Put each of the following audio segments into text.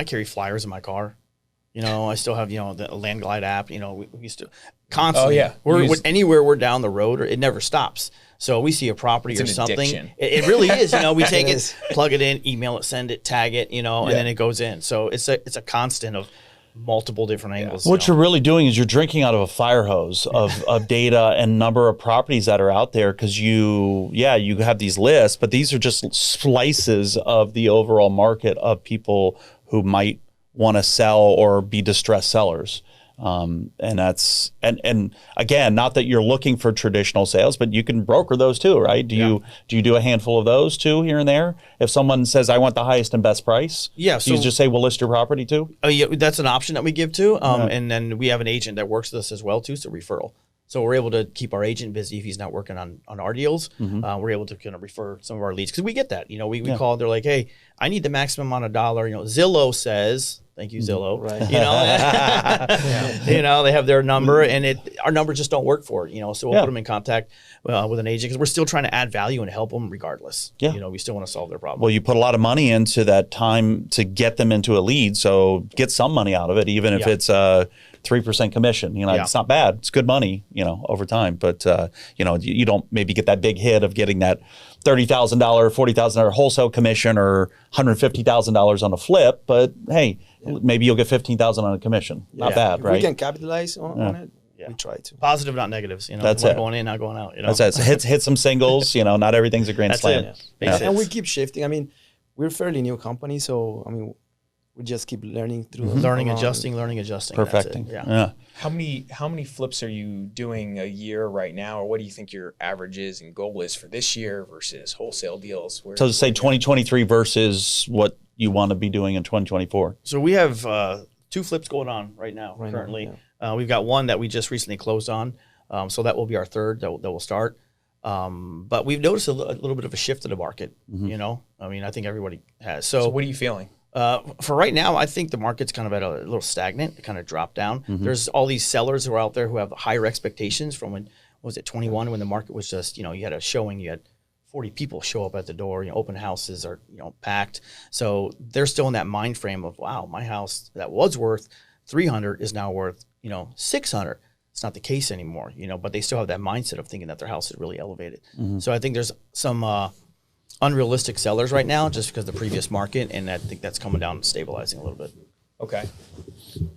I carry flyers in my car. I still have, the Landglide app. We used to constantly. Oh, yeah. Anywhere we're down the road, or it never stops. So we see a property or something. It really is. We take it, plug it in, email it, send it, tag it, and then it goes in. So it's a constant of multiple different angles. What you're really doing is you're drinking out of a fire hose of data and number of properties that are out there, because you have these lists, but these are just slices of the overall market of people who might want to sell or be distressed sellers. And again, not that you're looking for traditional sales, but you can broker those too, right? Do you do a handful of those too here and there? If someone says, I want the highest and best price, so you just say, we'll list your property too? Yeah, that's an option that we give too. And then we have an agent that works with us as well too, so referral. So we're able to keep our agent busy if he's not working on our deals. We're able to kind of refer some of our leads, because we get that. We call, they're like, hey, I need the maximum amount of dollar. Zillow says, thank you, Zillow. Right. They have their number, and our numbers just don't work for it. So we'll put them in contact with an agent, because we're still trying to add value and help them regardless. Yeah. We still want to solve their problem. Well, you put a lot of money into that time to get them into a lead, so get some money out of it, even if it's 3% commission. It's not bad. It's good money, over time. But you don't maybe get that big hit of getting that $30,000, $40,000 wholesale commission or $150,000 on a flip. But hey, maybe you'll get $15,000 on a commission. Not bad, if right? we can capitalize on it. Yeah. We try to. Positive, not negatives. That's it. Going in, not going out. That's it. So hit some singles. Not everything's a grand slam. And we keep shifting. We're a fairly new company, so we just keep learning through learning, adjusting. Perfecting. Yeah. How many flips are you doing a year right now, or what do you think your average is and goal is for this year versus wholesale deals? So say 2023 versus what you want to be doing in 2024. So we have 2 flips going on right now currently. We've got one that we just recently closed on, so that will be our third that will start. But we've noticed a little bit of a shift in the market. I think everybody has. So what are you feeling? For right now, I think the market's kind of at a little stagnant. It kind of dropped down. There's all these sellers who are out there who have higher expectations from when was it 21, when the market was just, you had a showing, you had 40 people show up at the door, open houses are, packed. So they're still in that mind frame of, wow, my house that was worth 300 is now worth, 600. It's not the case anymore, but they still have that mindset of thinking that their house is really elevated. So I think there's some unrealistic sellers right now just because of the previous market, and I think that's coming down and stabilizing a little bit. Okay.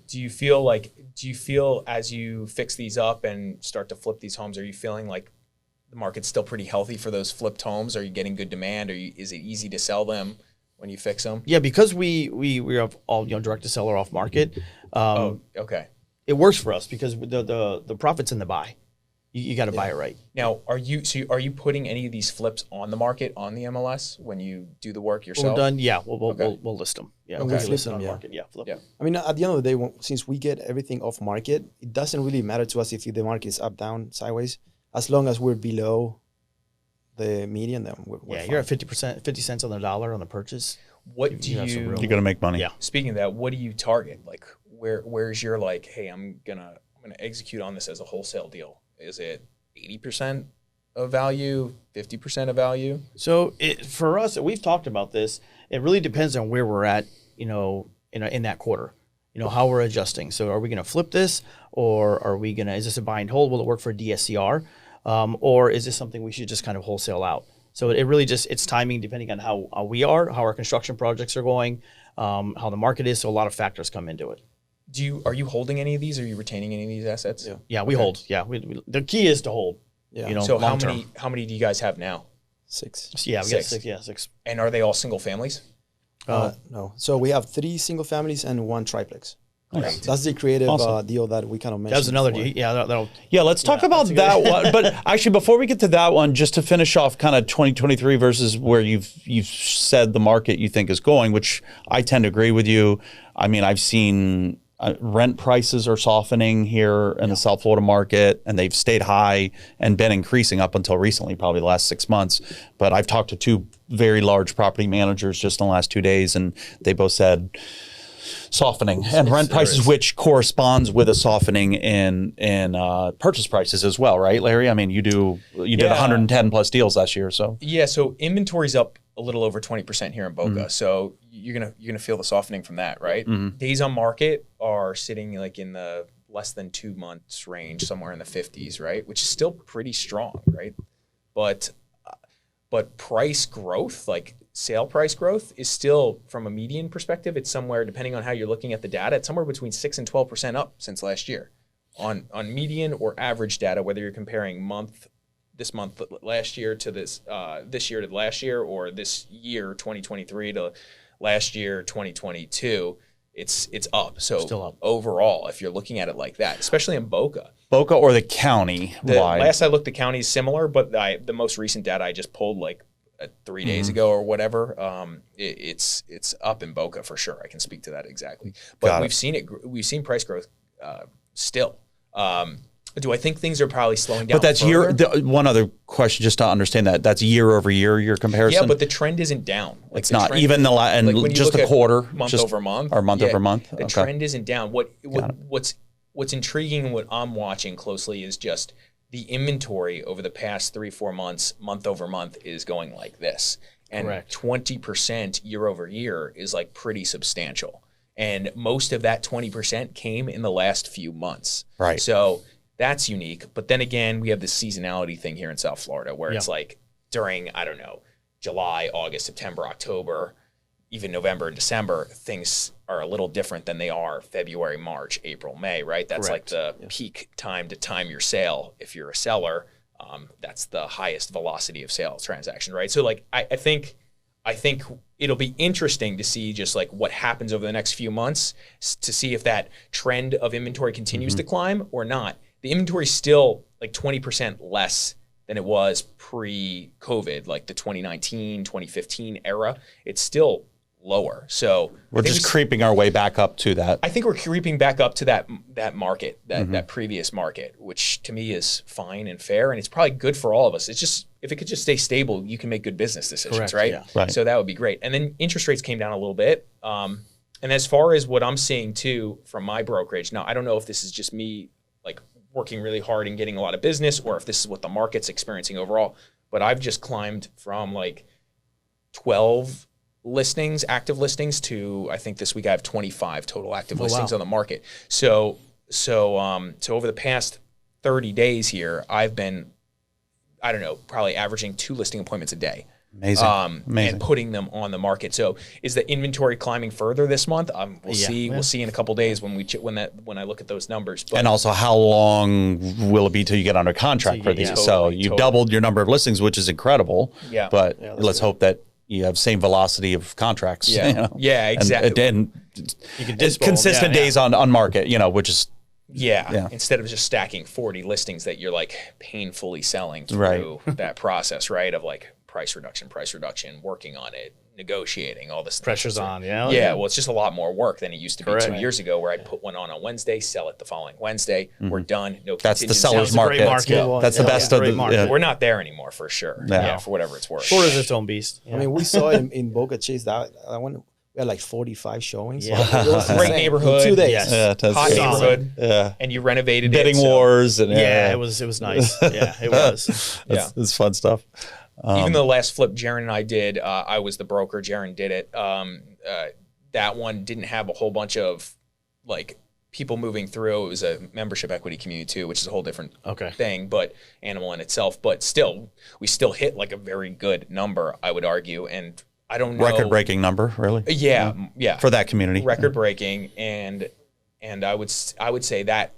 Do you feel as you fix these up and start to flip these homes, are you feeling like the market's still pretty healthy for those flipped homes? Are you getting good demand? Is it easy to sell them when you fix them? Yeah, because we have all direct to seller off market. Okay. It works for us because the profit's in the buy. You got to buy it right. Now, are you putting any of these flips on the market on the MLS when you do the work yourself? When we're done, yeah, we'll list them. Yeah, we'll list them on the market. Yeah, flip. Yeah. At the end of the day, since we get everything off market, it doesn't really matter to us if the market is up, down, sideways. As long as we're below the median, then we're fine. You're at 50 cents on the dollar on the purchase. What do you? You're gonna make money. Yeah. Speaking of that, what do you target? Like, where's your hey, I'm gonna execute on this as a wholesale deal? Is it 80% of value, 50% of value? So for us, we've talked about this. It really depends on where we're at, in that quarter. How we're adjusting. So are we going to flip this, or are we going to? Is this a buy and hold? Will it work for DSCR, or is this something we should just kind of wholesale out? So it really it's timing depending on how we are, how our construction projects are going, how the market is. So a lot of factors come into it. Are you holding any of these? Are you retaining any of these assets? Yeah, we hold. Yeah, the key is to hold. Yeah. So how many do you guys have now? 6. Yeah, we got 6. Yeah, 6. And are they all single families? No. So we have 3 single families and 1 triplex. Nice. That's the creative deal that we kind of mentioned. That was another before. Yeah, let's talk about that one. But actually, before we get to that one, just to finish off kind of 2023 versus where you've said the market you think is going, which I tend to agree with you. I've seen rent prices are softening here in the South Florida market, and they've stayed high and been increasing up until recently, probably the last 6 months. But I've talked to 2 very large property managers just in the last 2 days, and they both said softening and rent prices, which corresponds with a softening in purchase prices as well, right, Larry? You did 110 plus deals last year, so yeah. So inventory's up a little over 20% here in Boca. So you're gonna feel the softening from that, right? Days on market are sitting like in the less than 2 months range, somewhere in the 50s, right? Which is still pretty strong, right? But price growth, like sale price growth, is still, from a median perspective, it's somewhere, depending on how you're looking at the data, it's somewhere between 6 and 12% up since last year on median or average data, whether you're comparing this month last year to this year to last year, or this year 2023 to last year 2022. It's up. So still up. Overall, if you're looking at it like that, especially in Boca or the county wide? Last I looked, the county is similar, but the most recent data I just pulled like 3 days ago or whatever, it's up in Boca for sure. I can speak to that exactly. But we've seen price growth still. Do I think things are probably slowing down? But that's one other question, just to understand that's year over year, your comparison. Yeah, but the trend isn't down. Like it's not even just the quarter, month over month, or month over month. The trend isn't down. What's intriguing and what I'm watching closely is just the inventory over the past 3-4 months, month over month, is going like this, and 20% year over year is like pretty substantial. And most of that 20% came in the last few months. Right. So that's unique. But then again, we have this seasonality thing here in South Florida where it's like during, I don't know, July, August, September, October, even November and December, things are a little different than they are February, March, April, May, right? That's like the peak time to time your sale. If you're a seller, that's the highest velocity of sales transaction, right? So like, I think it'll be interesting to see just like what happens over the next few months to see if that trend of inventory continues to climb or not. The inventory is still like 20% less than it was pre-COVID, like the 2019, 2015 era. It's still lower. So we're just creeping our way back up to that. I think we're creeping back up to that market, that previous market, which to me is fine and fair, and it's probably good for all of us. It's just, if it could just stay stable, you can make good business decisions, right? Yeah. Right. So that would be great. And then interest rates came down a little bit. And as far as what I'm seeing too from my brokerage, now I don't know if this is just me like working really hard and getting a lot of business, or if this is what the market's experiencing overall, but I've just climbed from like 12 listings, active listings, to I think this week I have 25 total active listings on the market. So over the past 30 days here, I've been, I don't know, probably averaging 2 listing appointments a day. Amazing. And putting them on the market. So is the inventory climbing further this month? We'll see. We'll see in a couple days when I look at those numbers. But and also, how long will it be till you get under contract for these? So you've doubled your number of listings, which is incredible. Yeah. But let's hope that you have same velocity of contracts. Yeah. You know? Yeah. Exactly. And You can consistent days on market. Which is. Yeah. Instead of just stacking 40 listings that you're like painfully selling through that process, right? Of like price reduction, working on it, negotiating, all this pressure's stuff. on. Well, it's just a lot more work than it used to be 2 years ago, where I'd put one on Wednesday, sell it the following Wednesday. We're done. No That's the contingencies. seller's market. That's the best of the market. We're not there anymore for sure. Yeah, for whatever it's worth. Florida's its own beast. I mean, we saw it in Boca Chase that one. We had like 45 showings. It was a great neighborhood. In 2 days. Yes. Hot neighborhood. Yeah. And you renovated Bidding wars. And it was nice. Yeah, it was. It's fun stuff. Even the last flip Jaron and I did, I was the broker, Jaron did it. That one didn't have a whole bunch of like people moving through. It was a membership equity community too, which is a whole different thing, but animal in itself. But still, we still hit like a very good number, I would argue. And I don't know. Record-breaking number, really? Yeah. For that community. Record-breaking. And I would say that,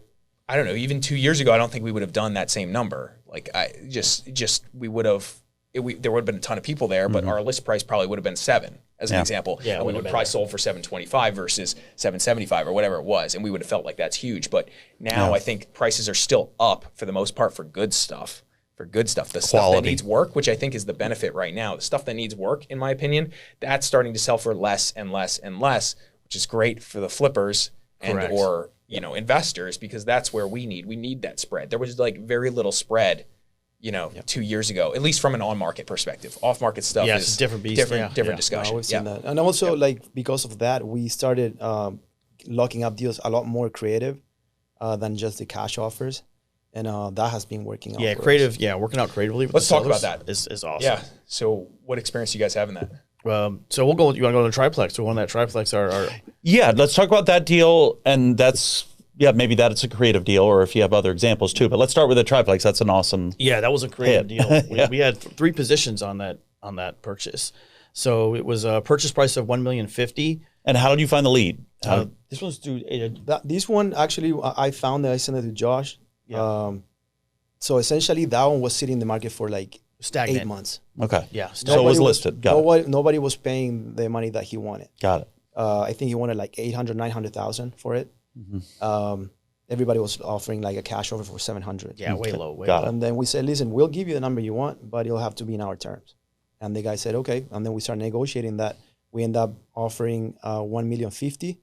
I don't know, even 2 years ago, I don't think we would have done that same number. Like we would have, there would have been a ton of people there, but our list price probably would have been 7 as an example. Yeah, and we would have probably sold for $725 versus $775 or whatever it was. And we would have felt like that's huge. But now I think prices are still up for the most part for good stuff. The stuff that needs work, which I think is the benefit right now. The stuff that needs work, in my opinion, that's starting to sell for less and less and less, which is great for the flippers or investors, because that's where we need that spread. There was like very little spread 2 years ago, at least from an on-market perspective. Off-market stuff is a different beast. Different discussion. We've seen that. And also, like, because of that, we started locking up deals a lot more creative than just the cash offers. and that has been working out. Yeah, for creative. us. Yeah, working out creatively with Let's the talk about sellers that. is awesome. Yeah. So what experience do you guys have in that? So we'll go. You want to go to the triplex? So one that triplex are Yeah, let's talk about that deal, and that's maybe that it's a creative deal, or if you have other examples too. But let's start with the triplex. That's an awesome. yeah, that was a creative Hit. deal. We had 3 positions on that purchase. So it was a purchase price of $1,050,000. And how did you find the lead? This one's through. This one actually, I found that I sent it to Josh. Yeah. So essentially, that one was sitting in the market for like Stagnant. 8 months. Okay. Yeah. So it was listed. Got it. Nobody was paying the money that he wanted. Got it. I think he wanted like 800, 900,000 for it. Everybody was offering like a cash offer for 700. Yeah, way low. Way Got low. it. And then we said, listen, we'll give you the number you want, but it'll have to be in our terms. And the guy said, okay. And then we started negotiating that. We end up offering $1,050,000,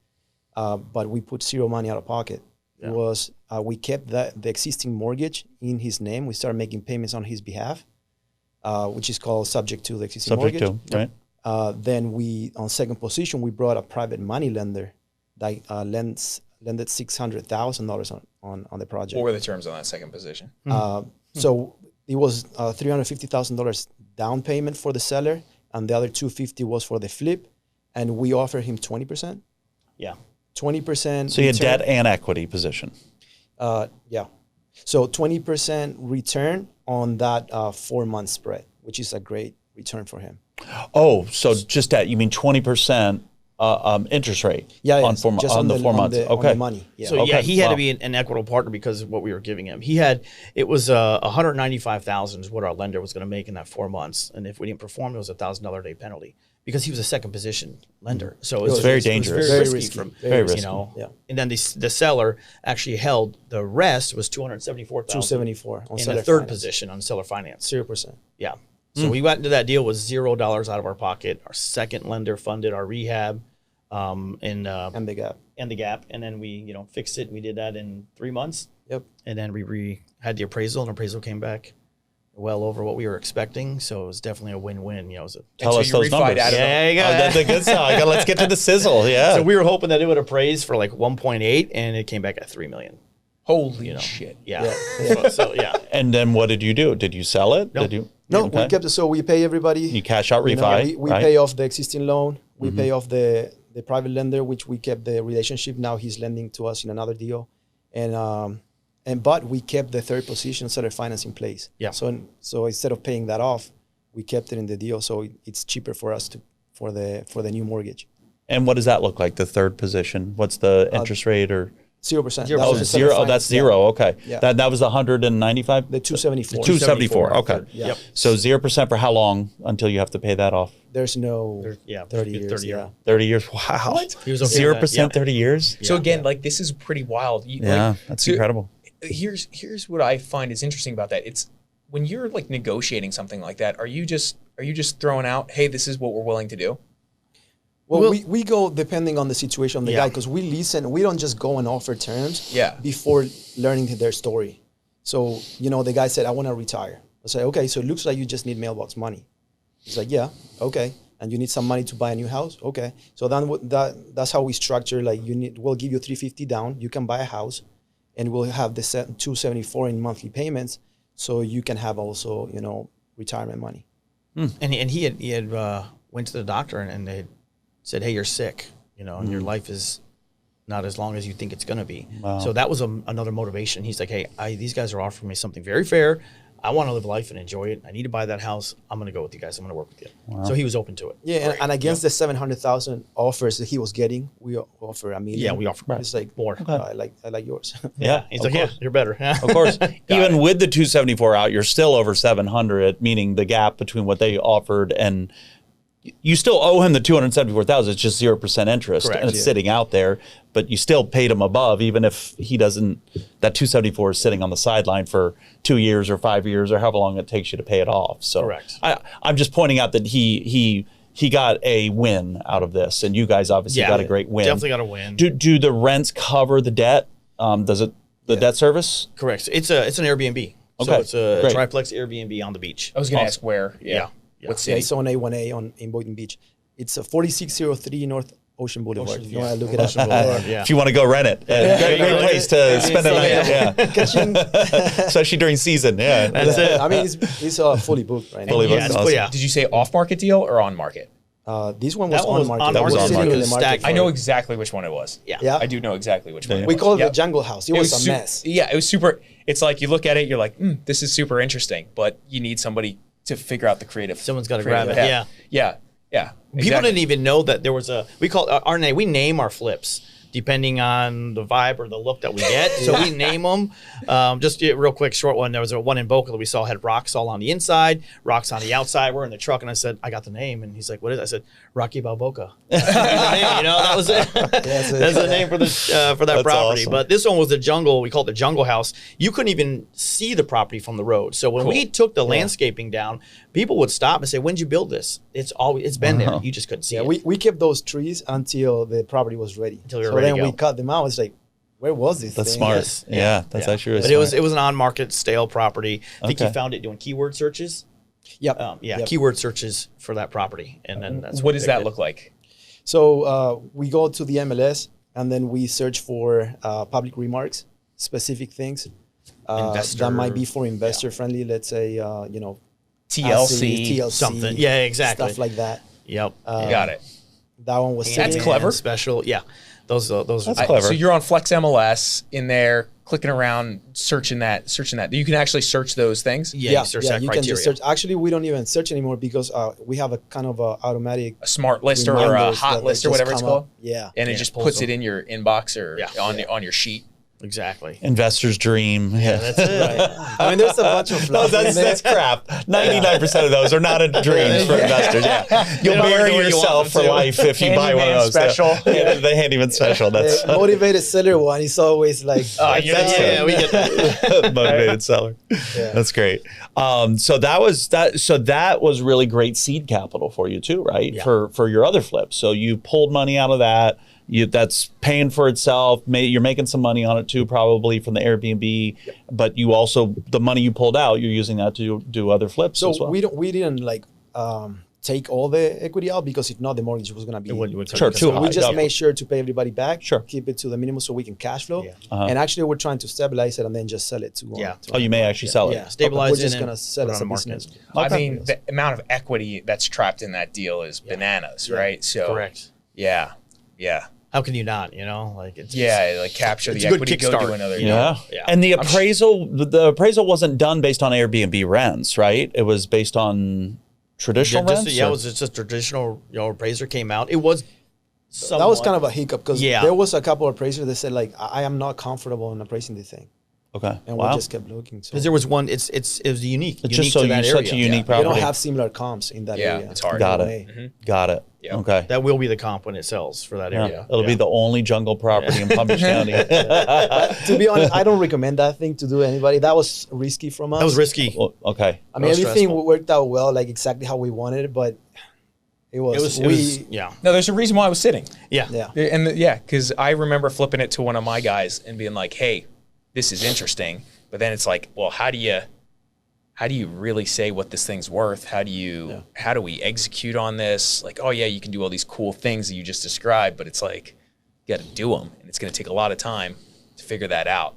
but we put zero money out of pocket. Yeah. It was we kept the existing mortgage in his name. We started making payments on his behalf, which is called subject to the existing Subject mortgage. to, right? Then we, on second position, we brought a private money lender that lended $600,000 on the project. What were the terms on that second position? So it was $350,000 down payment for the seller, and the other $250,000 was for the flip, and we offered him 20%. Yeah. 20%. So you had return. debt and equity position. Yeah. So 20% return on that 4-month spread, which is a great return for him. Oh, so just debt. You mean 20% interest rate? Yeah, on 4 months. On the 4 months. On Okay. the money. Yeah. So yeah, Okay, he had wow. to be an equitable partner because of what we were giving him. It was $195,000 is what our lender was going to make in that 4 months, and if we didn't perform, it was a $1,000 a day penalty because he was a second position lender. So It's very dangerous. very Very risky. risky. Very risky. You know, Yeah. and then the seller actually held the rest was $274,000 $274 on in seller the third finance. position on seller finance. 0%. Yeah. So we went into that deal with $0 out of our pocket. Our second lender funded our rehab, And the gap. and the gap, and then we fixed it. We did that in 3 months. Yep. And then we had the appraisal, and appraisal came back well over what we were expecting. So it was definitely a win-win. It was Tell so us you those refied numbers. out of them. yeah, you go. That's the good stuff. Let's get to the sizzle. Yeah. So we were hoping that it would appraise for like 1.8, and it came back at 3 million. Holy shit. Yeah. Yeah. So yeah. And then what did you do? Did you sell it? No. Did you? No, Okay. we kept it. So we pay everybody. You cash out You know, refi. we right? pay off the existing loan. We pay off the private lender, which we kept the relationship. Now he's lending to us in another deal, but we kept the third position seller finance in place. Yeah. So instead of paying that off, we kept it in the deal. So it's cheaper for us for the new mortgage. And what does that look like? The third position. What's the interest rate or? 0%. Zero That Oh, was the seller zero. Oh, finance. that's zero. Okay. Yeah. That was 195. The 274. 274. Okay. Yeah. Yep. So 0% for how long until you have to pay that off? There's no Yeah. 30 years. 30 year. Yeah. 30 years. Wow. He was okay with that. 0%, Yeah. 30 years. So again, like this is pretty wild. Yeah, that's incredible. Here's what I find is interesting about that. It's when you're like negotiating something like that, are you just throwing out, hey, this is what we're willing to do? Well, we go depending on the situation of the Yeah. guy, because we listen. We don't just go and offer terms Yeah. before learning their story. So, the guy said, I want to retire. I say, okay, so it looks like you just need mailbox money. He's like, yeah, okay. And you need some money to buy a new house? Okay. So then that's how we structure, like we'll give you $350 down. You can buy a house, and we'll have the $274 in monthly payments. So you can have also, retirement money. And he had went to the doctor and they said, hey, you're sick, and your life is not as long as you think it's going to be. Wow. So that was another motivation. He's like, hey, these guys are offering me something very fair. I want to live life and enjoy it. I need to buy that house. I'm going to go with you guys. I'm going to work with you. Wow. So he was open to it. Yeah, and against the 700,000 offers that he was getting, we offer $1 million. Yeah, we offer It's like more. I like yours. Yeah. He's of like, course. yeah, you're better. Of course. Even with the 274 out, you're still over 700, meaning the gap between what they offered and you still owe him the 274,000. It's just 0% interest, Correct, and it's yeah. sitting out there. But you still paid him above, even if he doesn't. That 274 is sitting on the sideline for 2 years or 5 years or however long it takes you to pay it off. So Correct. I'm just pointing out that he got a win out of this, and you guys obviously got a great win. Definitely got a win. Do the rents cover the debt? Does it debt service? Correct. It's an Airbnb. So Okay, it's a great. triplex Airbnb on the beach. I was going to ask where. Yeah. What Yeah, city? it's on A1A in Boynton Beach. It's a 4603 North Ocean Boulevard. Ocean, If you want to look it Ocean up. Boulevard, yeah. If you want to go rent it, great place to spend a night. Yeah, Ka-ching. especially during season. Yeah, That's it. I mean, it's fully booked right now. Fully booked. Yeah, it's, Awesome. yeah. Did you say off market deal or on market? This one was That one was on market. on That was market. sitting in the Stacked. market. I for- know exactly which one it was. Yeah. Yeah. I do know exactly which one it We was. call it Yep. the Jungle House. It was a mess. Yeah, it was super. It's like you look at it, you're like, this is super interesting, but you need somebody to figure out the creative. Someone's got to creative grab it. path. Yeah. Yeah. People exactly. didn't even know that there was a. We call our name. We name our flips depending on the vibe or the look that we get. So we name them. Just a real quick, short one. There was a one in Boca that we saw had rocks all on the inside, rocks on the outside. We're in the truck, and I said, "I got the name," and he's like, "What is it?" I said, "Rocky Balboa." That was it. That's it. That's the name for that That's property. awesome. But this one was the jungle. We call it the Jungle House. You couldn't even see the property from the road. So when we took the landscaping down, people would stop and say, "When'd you build this?" It's been there. You just couldn't see Yeah, it. we kept those trees until the property was ready. Until we were so ready then to we go. cut them out. It's like, where was this That's thing? smart. Yes. Yeah, that's actually really But smart. it was an on-market stale property. I think Okay. you found it doing keyword searches. Yep. Yep. Keyword searches for that property, and then that's What does they that did. look like? So we go to the MLS and then we search for public remarks, specific things that might be for investor friendly. Let's say, TLC. TLC, something. Yeah, exactly. Stuff like that. Yep. Got it. That one was That's sitting. clever. Special. Yeah. Those That's are clever. So you're on Flex MLS in there, clicking around, searching that. You can actually search those things. Yeah, you search that you criteria. can just search. Actually, we don't even search anymore because we have a kind of a automatic A smart list or a reminders hot that list or just whatever it's come called. up. Yeah. And it Yeah, just pulls puts them. it in your inbox or Yeah. on your sheet. Exactly. Investor's dream. Yeah, That's it. I mean, there's a bunch of No, fluff in there. that's crap. 99% of those are not a dreams for investors. Yeah, you'll don't bury do what you yourself want for them to. life if you buy one of Handyman those. special. Yeah, the handyman special. That's The motivated seller one is always like, Yeah, we get that. motivated seller. That's great. So that was really great seed capital for you too, right? Yeah. For your other flips. So you pulled money out of that. That's paying for itself. You're making some money on it too, probably from the Airbnb. But you also, the money you pulled out, you're using that to do other flips So as well. we didn't like take all the equity out because if not, the mortgage was gonna be Sure, too So high. we just Yeah. made sure to pay everybody back. Sure. Keep it to the minimum so we can cash flow. Yeah. And actually, we're trying to stabilize it and then just sell it to. Yeah. Oh, you may actually sell it. Yeah. Stabilize We're it just and gonna sell put it it as on a the business. market. I Okay. mean, the amount of equity that's trapped in that deal is bananas, right? So Correct. Yeah. How can you not? Like it's Yeah, like capture It's the a good equity, go kickstart. do another. Yeah. Yeah. And the appraisal wasn't done based on Airbnb rents, right? It was based on traditional rents. it was just a traditional. Appraiser came out. It was. That was kind of a hiccup because Yeah. there was a couple of appraisers that said like, I am not comfortable in appraising this thing, Okay. and Wow. we just kept looking. So because there was one. It was unique. It's unique just so to that you're area. such a unique we property. don't have similar comps in that Yeah, area. it's hard. Got No it. way. Got it. Yep. Okay. That will be the comp when it sells for that Yeah. area. It'll be the only jungle property in Palm Beach County. To be honest, I don't recommend that thing to do anybody. That was risky from us. That was risky. Well, okay. I mean, was everything stressful. worked out well, like exactly how we wanted it, but it was. It was yeah. No, there's a reason why I was sitting. Yeah. Yeah. Because I remember flipping it to one of my guys and being like, "Hey, this is interesting," but then it's like, well, how do you really say what this thing's worth? How do we execute on this? Like, oh yeah, you can do all these cool things that you just described, but it's like you got to do them, and it's going to take a lot of time to figure that out.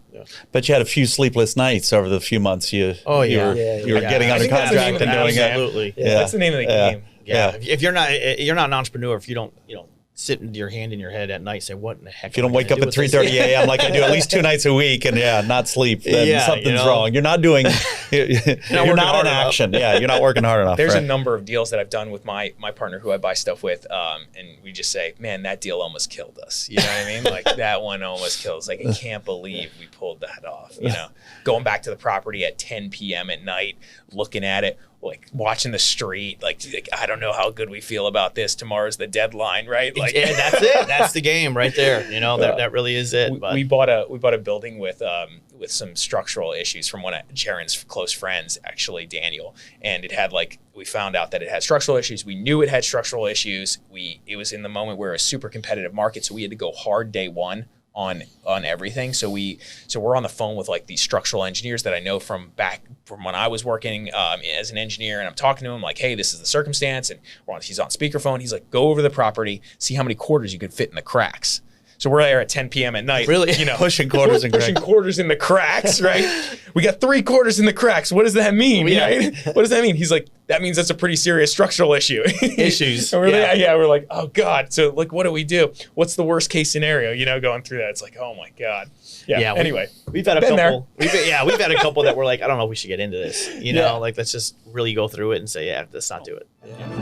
But you had a few sleepless nights over the few months you Oh, yeah. you were Yeah. getting I under think that's the name contract of and the doing game. it. Absolutely. Yeah. That's the name of the game. Yeah. If you're not an entrepreneur, if you don't sit with your hand in your head at night, and say what in the heck. If you don't wake up at 3:30 a.m. like I do at least 2 nights a week and not sleep, then Yeah, something's wrong. You're not doing. You're working not hard in enough. action. Yeah, you're not working hard enough. There's right. a number of deals that I've done with my partner who I buy stuff with, and we just say, man, that deal almost killed us. You know what I mean? Like that one almost kills. Like I can't believe we pulled that off. Going back to the property at 10 p.m. at night, looking at it, like watching the street, like I don't know how good we feel about this. Tomorrow's the deadline, right? Like Yeah, that's it. That's the game right there. That really is it. But we bought a building with some structural issues from one of Jaren's close friends, actually Daniel, and it had we found out that it had structural issues. We knew it had structural issues. It was in the moment where a super competitive market, so we had to go hard day one on everything. So we're on the phone with like these structural engineers that I know from when I was working as an engineer, and I'm talking to him like, hey, this is the circumstance, and he's on speakerphone. He's like, go over the property, see how many quarters you could fit in the cracks. So we're there at 10 p.m. at night, Really? Pushing quarters and pushing quarters in the cracks, right? We got 3 quarters in the cracks. What does that mean? Right? What does that mean? He's like, that means that's a pretty serious structural issue. Issues. And we're like, oh God. So like, what do we do? What's the worst case scenario? Going through that, it's like, oh my God. Yeah. Anyway, we've had a couple. We've had a couple that we're like, I don't know if we should get into this. Like, let's just really go through it and say, let's not do it. Yeah.